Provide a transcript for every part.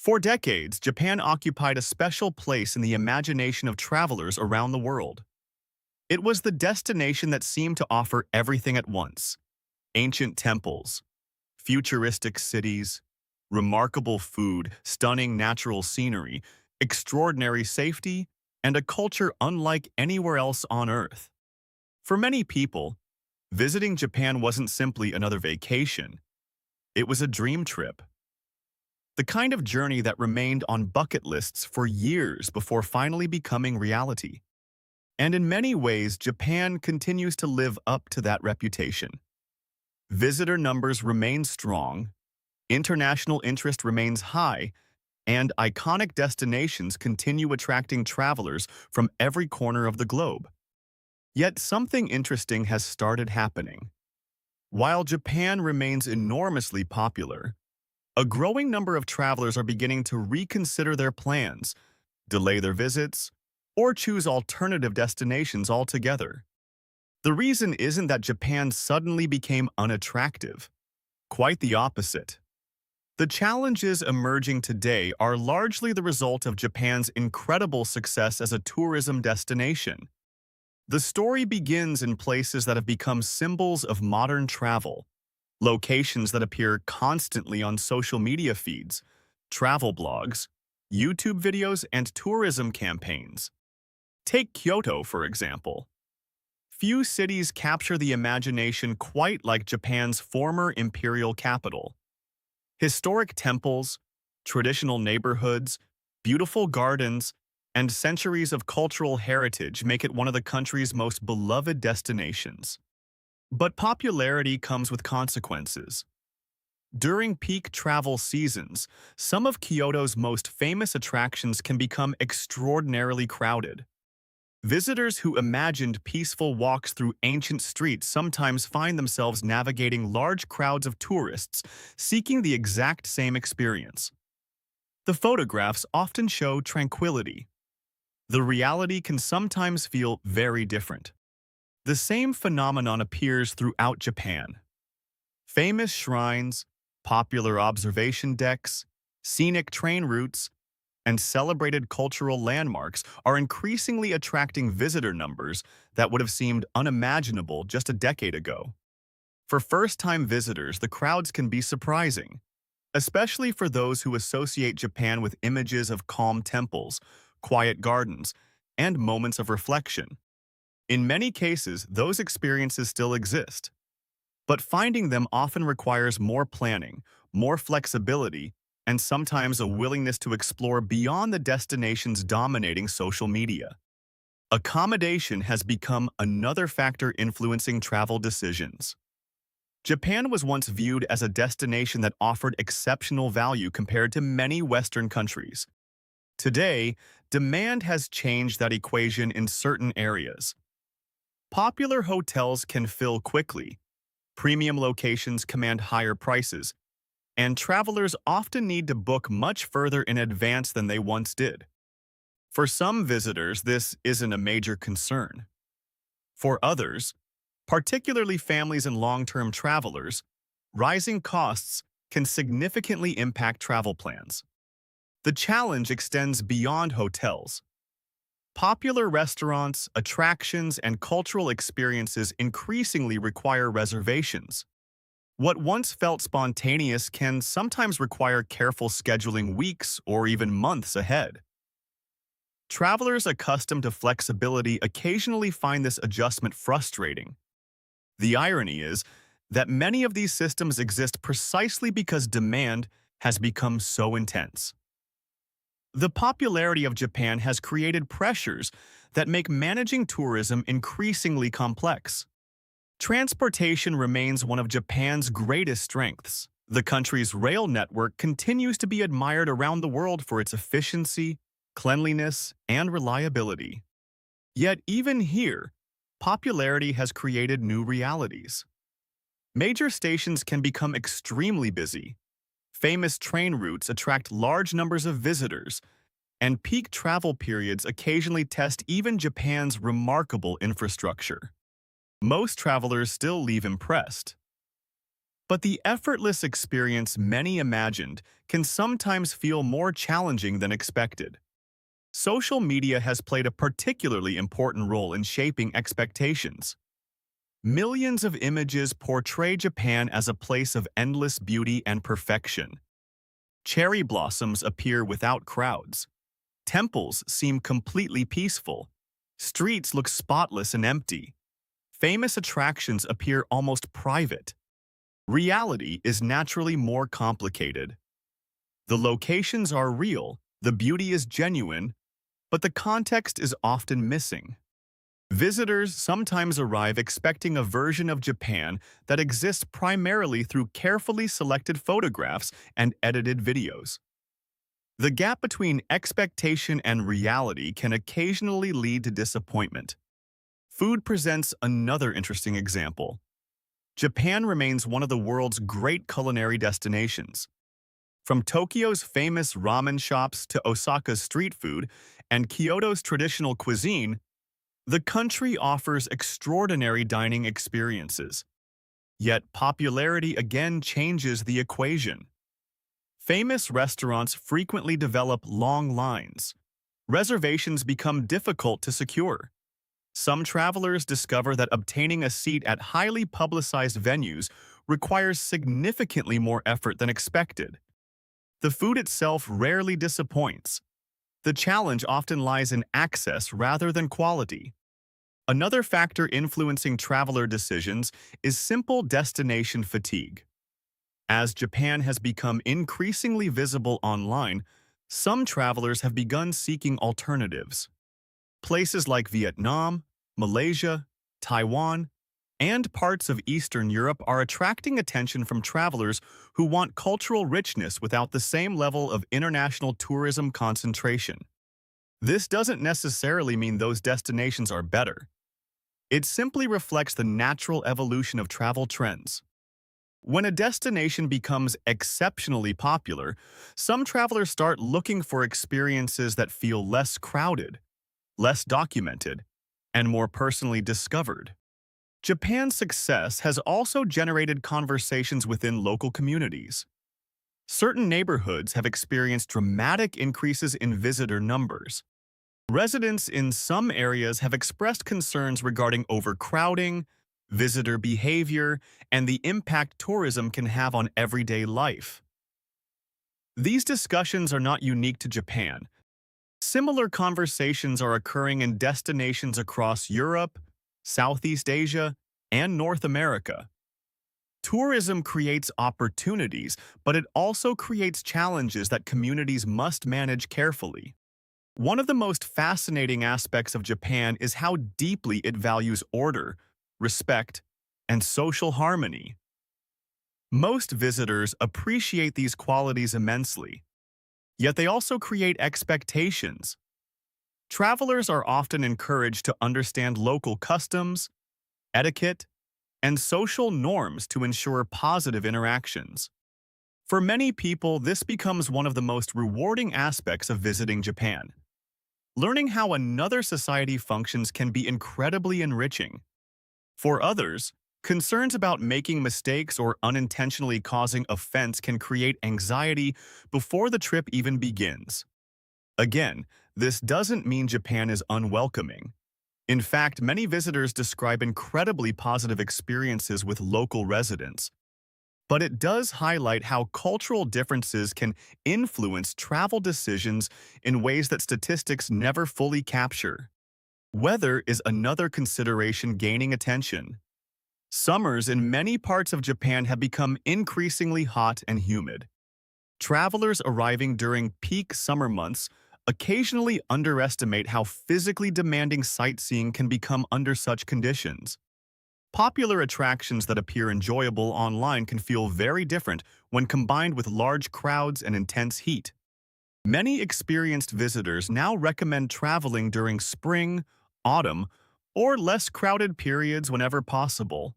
For decades, Japan occupied a special place in the imagination of travelers around the world. It was the destination that seemed to offer everything at once: ancient temples, futuristic cities, remarkable food, stunning natural scenery, extraordinary safety, and a culture unlike anywhere else on Earth. For many people, visiting Japan wasn't simply another vacation, it was a dream trip. The kind of journey that remained on bucket lists for years before finally becoming reality. And in many ways, Japan continues to live up to that reputation. Visitor numbers remain strong, international interest remains high, and iconic destinations continue attracting travelers from every corner of the globe. Yet something interesting has started happening. While Japan remains enormously popular, a growing number of travelers are beginning to reconsider their plans, delay their visits, or choose alternative destinations altogether. The reason isn't that Japan suddenly became unattractive. Quite the opposite. The challenges emerging today are largely the result of Japan's incredible success as a tourism destination. The story begins in places that have become symbols of modern travel, locations that appear constantly on social media feeds, travel blogs, YouTube videos, and tourism campaigns. Take Kyoto, for example. Few cities capture the imagination quite like Japan's former imperial capital. Historic temples, traditional neighborhoods, beautiful gardens, and centuries of cultural heritage make it one of the country's most beloved destinations. But popularity comes with consequences. During peak travel seasons, some of Kyoto's most famous attractions can become extraordinarily crowded. Visitors who imagined peaceful walks through ancient streets sometimes find themselves navigating large crowds of tourists seeking the exact same experience. The photographs often show tranquility. The reality can sometimes feel very different. The same phenomenon appears throughout Japan. Famous shrines, popular observation decks, scenic train routes, and celebrated cultural landmarks are increasingly attracting visitor numbers that would have seemed unimaginable just a decade ago. For first-time visitors, the crowds can be surprising, especially for those who associate Japan with images of calm temples, quiet gardens, and moments of reflection. In many cases, those experiences still exist, but finding them often requires more planning, more flexibility, and sometimes a willingness to explore beyond the destinations dominating social media. Accommodation has become another factor influencing travel decisions. Japan was once viewed as a destination that offered exceptional value compared to many Western countries. Today, demand has changed that equation in certain areas. Popular hotels can fill quickly, premium locations command higher prices, and travelers often need to book much further in advance than they once did. For some visitors, this isn't a major concern. For others, particularly families and long-term travelers, rising costs can significantly impact travel plans. The challenge extends beyond hotels. Popular restaurants, attractions, and cultural experiences increasingly require reservations. What once felt spontaneous can sometimes require careful scheduling weeks or even months ahead. Travelers accustomed to flexibility occasionally find this adjustment frustrating. The irony is that many of these systems exist precisely because demand has become so intense. The popularity of Japan has created pressures that make managing tourism increasingly complex. Transportation remains one of Japan's greatest strengths. The country's rail network continues to be admired around the world for its efficiency, cleanliness, and reliability. Yet even here, popularity has created new realities. Major stations can become extremely busy. Famous train routes attract large numbers of visitors, and peak travel periods occasionally test even Japan's remarkable infrastructure. Most travelers still leave impressed. But the effortless experience many imagined can sometimes feel more challenging than expected. Social media has played a particularly important role in shaping expectations. Millions of images portray Japan as a place of endless beauty and perfection. Cherry blossoms appear without crowds. Temples seem completely peaceful. Streets look spotless and empty. Famous attractions appear almost private. Reality is naturally more complicated. The locations are real, the beauty is genuine, but the context is often missing. Visitors sometimes arrive expecting a version of Japan that exists primarily through carefully selected photographs and edited videos. The gap between expectation and reality can occasionally lead to disappointment. Food presents another interesting example. Japan remains one of the world's great culinary destinations. From Tokyo's famous ramen shops to Osaka's street food and Kyoto's traditional cuisine, the country offers extraordinary dining experiences. Yet popularity again changes the equation. Famous restaurants frequently develop long lines. Reservations become difficult to secure. Some travelers discover that obtaining a seat at highly publicized venues requires significantly more effort than expected. The food itself rarely disappoints. The challenge often lies in access rather than quality. Another factor influencing traveler decisions is simple destination fatigue. As Japan has become increasingly visible online, some travelers have begun seeking alternatives. Places like Vietnam, Malaysia, Taiwan, and parts of Eastern Europe are attracting attention from travelers who want cultural richness without the same level of international tourism concentration. This doesn't necessarily mean those destinations are better. It simply reflects the natural evolution of travel trends. When a destination becomes exceptionally popular, some travelers start looking for experiences that feel less crowded, less documented, and more personally discovered. Japan's success has also generated conversations within local communities. Certain neighborhoods have experienced dramatic increases in visitor numbers. Residents in some areas have expressed concerns regarding overcrowding, visitor behavior, and the impact tourism can have on everyday life. These discussions are not unique to Japan. Similar conversations are occurring in destinations across Europe, Southeast Asia, and North America. Tourism creates opportunities, but it also creates challenges that communities must manage carefully. One of the most fascinating aspects of Japan is how deeply it values order, respect, and social harmony. Most visitors appreciate these qualities immensely, yet they also create expectations. Travelers are often encouraged to understand local customs, etiquette, and social norms to ensure positive interactions. For many people, this becomes one of the most rewarding aspects of visiting Japan. Learning how another society functions can be incredibly enriching. For others, concerns about making mistakes or unintentionally causing offense can create anxiety before the trip even begins. Again, this doesn't mean Japan is unwelcoming. In fact, many visitors describe incredibly positive experiences with local residents. But it does highlight how cultural differences can influence travel decisions in ways that statistics never fully capture. Weather is another consideration gaining attention. Summers in many parts of Japan have become increasingly hot and humid. Travelers arriving during peak summer months occasionally underestimate how physically demanding sightseeing can become under such conditions. Popular attractions that appear enjoyable online can feel very different when combined with large crowds and intense heat. Many experienced visitors now recommend traveling during spring, autumn, or less crowded periods whenever possible.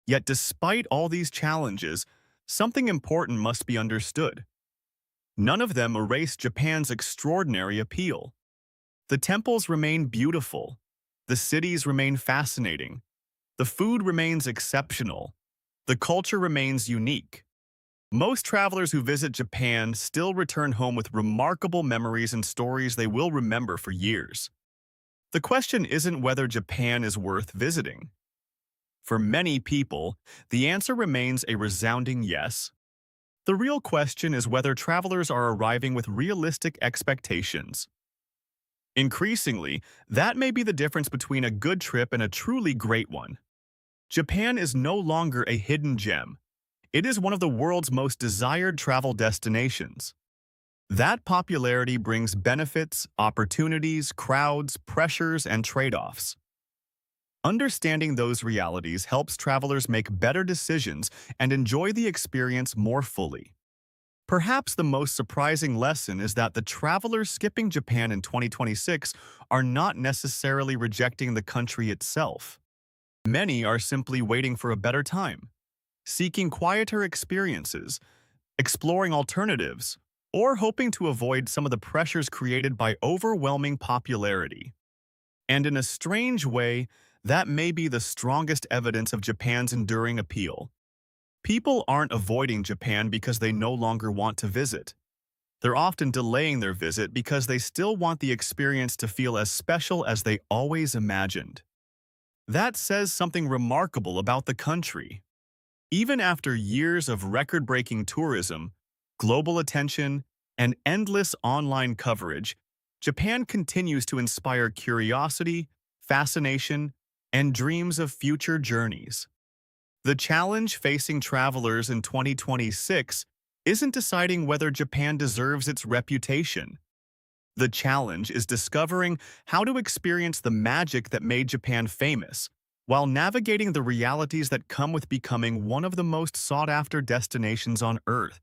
Yet despite all these challenges, something important must be understood. None of them erase Japan's extraordinary appeal. The temples remain beautiful. The cities remain fascinating. The food remains exceptional. The culture remains unique. Most travelers who visit Japan still return home with remarkable memories and stories they will remember for years. The question isn't whether Japan is worth visiting. For many people, the answer remains a resounding yes. The real question is whether travelers are arriving with realistic expectations. Increasingly, that may be the difference between a good trip and a truly great one. Japan is no longer a hidden gem. It is one of the world's most desired travel destinations. That popularity brings benefits, opportunities, crowds, pressures, and trade-offs. Understanding those realities helps travelers make better decisions and enjoy the experience more fully. Perhaps the most surprising lesson is that the travelers skipping Japan in 2026 are not necessarily rejecting the country itself. Many are simply waiting for a better time, seeking quieter experiences, exploring alternatives, or hoping to avoid some of the pressures created by overwhelming popularity. And in a strange way, that may be the strongest evidence of Japan's enduring appeal. People aren't avoiding Japan because they no longer want to visit. They're often delaying their visit because they still want the experience to feel as special as they always imagined. That says something remarkable about the country. Even after years of record-breaking tourism, global attention, and endless online coverage, Japan continues to inspire curiosity, fascination, and dreams of future journeys. The challenge facing travelers in 2026 isn't deciding whether Japan deserves its reputation. The challenge is discovering how to experience the magic that made Japan famous, while navigating the realities that come with becoming one of the most sought-after destinations on Earth.